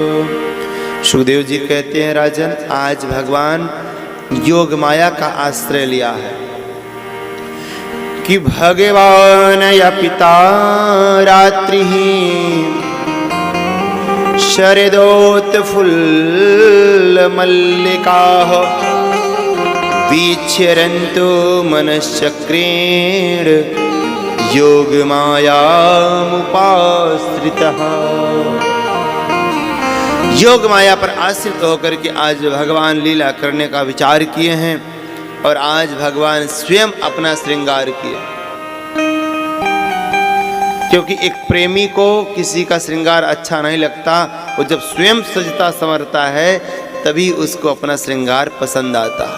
सुखदेव जी कहते हैं, राजन आज भगवान योग माया का आश्रय लिया है कि भगवान या पिता रात्रि शरदोत फुल्ल मल्लिका विचरन्तु मनश्चक्रेण योग मायामुपाश्रितः। योग माया पर आश्रित होकर के आज भगवान लीला करने का विचार किए हैं और आज भगवान स्वयं अपना श्रृंगार किया, क्योंकि एक प्रेमी को किसी का श्रृंगार अच्छा नहीं लगता। वो जब स्वयं सजता संवरता है तभी उसको अपना श्रृंगार पसंद आता है।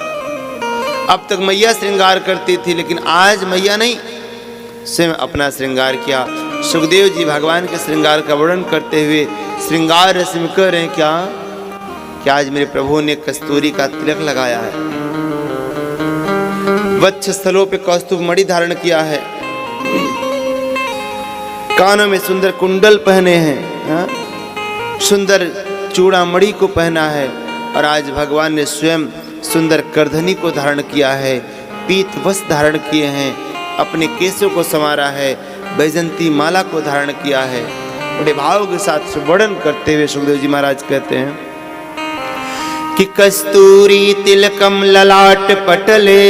अब तक मैया श्रृंगार करती थी, लेकिन आज मैया नहीं, स्वयं अपना श्रृंगार किया। सुखदेव जी भगवान के श्रृंगार का वर्णन करते हुए श्रृंगार रस में कह रहे हैं क्या आज मेरे प्रभु ने कस्तूरी का तिलक लगाया है, वक्षस्थलों पे कौस्तुभ मणि धारण किया है, कानों में सुंदर कुंडल पहने हैं, सुंदर चूड़ा मणि को पहना है, और आज भगवान ने स्वयं सुंदर करधनी को धारण किया है, पीत वस्त्र धारण किए हैं, अपने केसों को संवारा है, बैजंती माला को धारण किया है। बड़े भाव के साथ वर्णन करते हुए सुखदेव जी महाराज कहते हैं कि कस्तूरी तिलकम ललाट पटले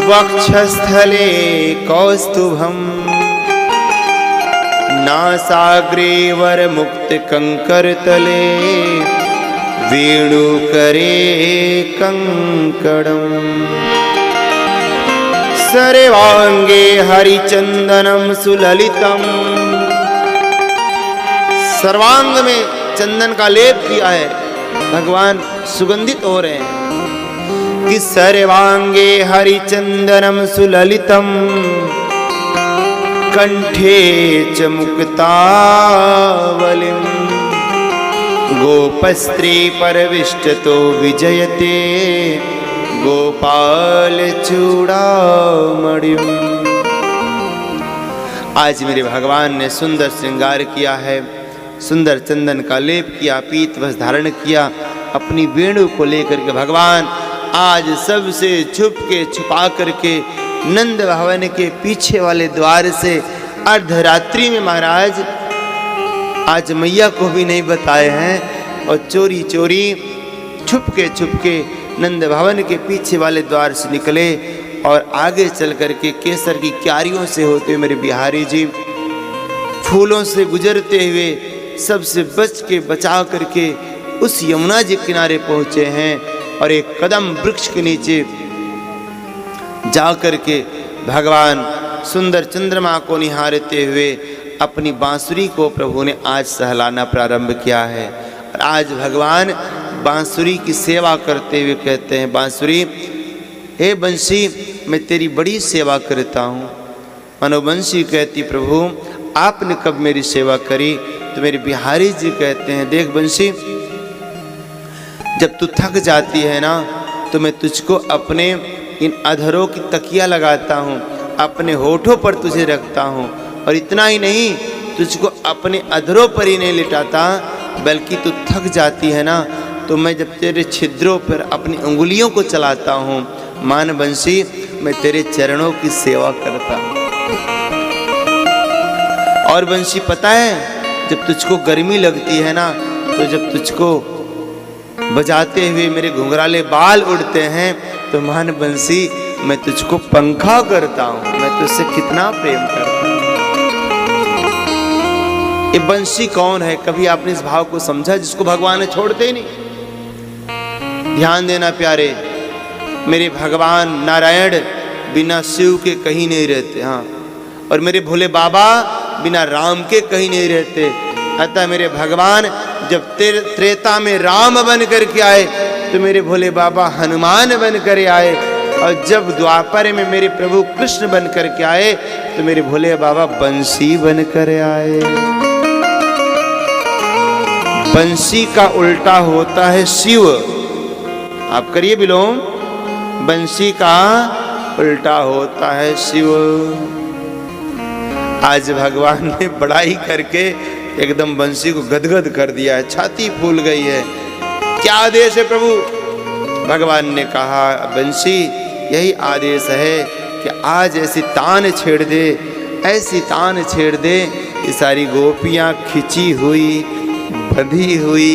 वक्षस्थले कौस्तुभम नासाग्रे वर मुक्त कंकर तले वेणु करे कंकड़म सर्वांगे हरिचंदनम सुललितम। सर्वांग में चंदन का लेप किया है, भगवान सुगंधित हो रहे हैं कि सर्वांगे हरिचंदनम सुललितम कंठे च मुक्तावलिम गोपस्त्री परविष्टतो विजयते गोपाल चूड़ामणिम। आज मेरे भगवान ने सुंदर श्रृंगार किया है, सुंदर चंदन का लेप किया, पीत वस्त्र धारण किया, अपनी वेणु को लेकर के भगवान आज सबसे छुपा करके नंद भवन के पीछे वाले द्वार से अर्धरात्रि में महाराज आज मैया को भी नहीं बताए हैं और चोरी चोरी छुपके नंद भवन के पीछे वाले द्वार से निकले और आगे चल करके केसर की क्यारियों से होते हुए मेरे बिहारी जी फूलों से गुजरते हुए सबसे बचा करके उस यमुना जी किनारे पहुंचे हैं और एक कदम वृक्ष के नीचे जा करके भगवान सुंदर चंद्रमा को निहारते हुए अपनी बांसुरी को प्रभु ने आज सहलाना प्रारंभ किया है। और आज भगवान बांसुरी की सेवा करते हुए कहते हैं, बांसुरी हे बंसी मैं तेरी बड़ी सेवा करता हूँ। मनोबंसी कहती, प्रभु आपने कब मेरी सेवा करी? तो मेरे बिहारी जी कहते हैं, देख बंसी जब तू थक जाती है ना तो मैं तुझको अपने इन अधरों की तकिया लगाता हूँ, अपने होठों पर तुझे रखता हूँ, और इतना ही नहीं तुझको अपने अधरों पर ही नहीं लिटाता, बल्कि तू थक जाती है ना तो मैं जब तेरे छिद्रों पर अपनी उंगलियों को चलाता हूँ, मान बंसी मैं तेरे चरणों की सेवा करता हूँ। और बंसी पता है जब तुझको गर्मी लगती है ना तो जब तुझको बजाते हुए मेरे घुंघराले बाल उड़ते हैं तो मान बंसी मैं तुझको पंखा करता हूँ, मैं तुझसे कितना प्रेम करता हूँ। ये बंसी कौन है? कभी आपने इस भाव को समझा जिसको भगवान ने छोड़ते ही नहीं? ध्यान देना प्यारे, मेरे भगवान नारायण बिना शिव के कहीं नहीं रहते, हाँ, और मेरे भोले बाबा बिना राम के कहीं नहीं रहते। अतः मेरे भगवान जब त्रेता में राम बन करके आए तो मेरे भोले बाबा हनुमान बन कर आए, और जब द्वापर में मेरे प्रभु कृष्ण बन करके आए तो मेरे भोले बाबा बंसी बन कर आए। बंसी का उल्टा होता है शिव। आप करिए विलोम, बंसी का उल्टा होता है शिव। आज भगवान ने बड़ाई करके एकदम बंसी को गदगद कर दिया है, छाती फूल गई है। क्या आदेश है प्रभु? भगवान ने कहा, बंसी यही आदेश है कि आज ऐसी तान छेड़ दे, ऐसी तान छेड़ दे, ये सारी गोपियां खिंची हुई बंधी हुई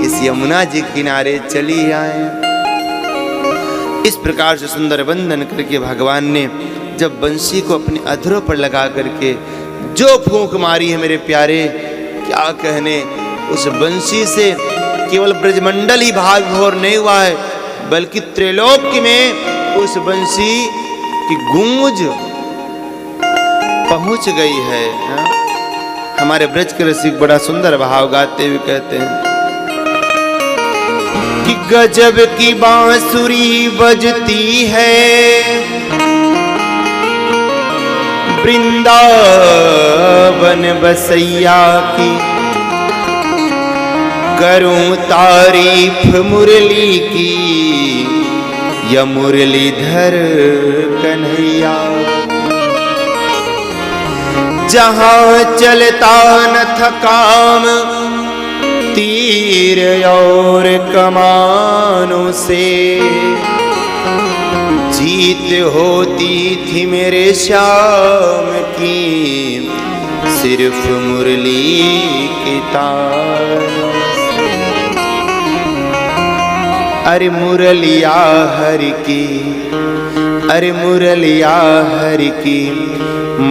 इस यमुना जी किनारे चली आए। इस प्रकार से सुंदर बंधन करके भगवान ने जब बंसी को अपने अधरों पर लगा करके जो फूंक मारी है मेरे प्यारे, क्या कहने, उस बंसी से केवल ब्रजमंडल ही भाग भोर नहीं हुआ है, बल्कि त्रिलोक में उस बंसी की गूंज पहुंच गई है। हमारे ब्रज के रसिक बड़ा सुंदर भाव गाते हुए कहते हैं कि गजब की बांसुरी बजती है वृंदावन बसैया की, करूं तारीफ मुरली की, या मुरलीधर कन्हैया। जहां चलता न था काम तीर और कमानों से, जीत होती थी मेरे श्याम की सिर्फ मुरली की तारों से। अरे मुरलिया हरि की, अरे मुरलिया हरि की,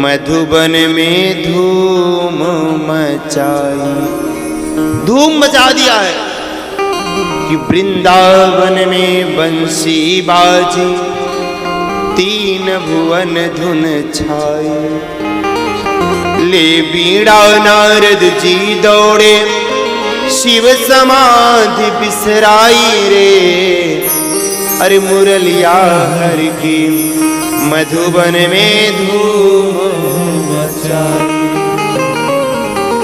मधुबन में धूम मचाई, धूम मचा दिया है कि वृंदावन में बंसी बाजी, तीन भुवन धुन छाई। ले बीड़ा नारद जी दौड़े, शिव समाधि बिसराई रे। अरे मुरलिया हरि की, मधुबन में धूम मचाई।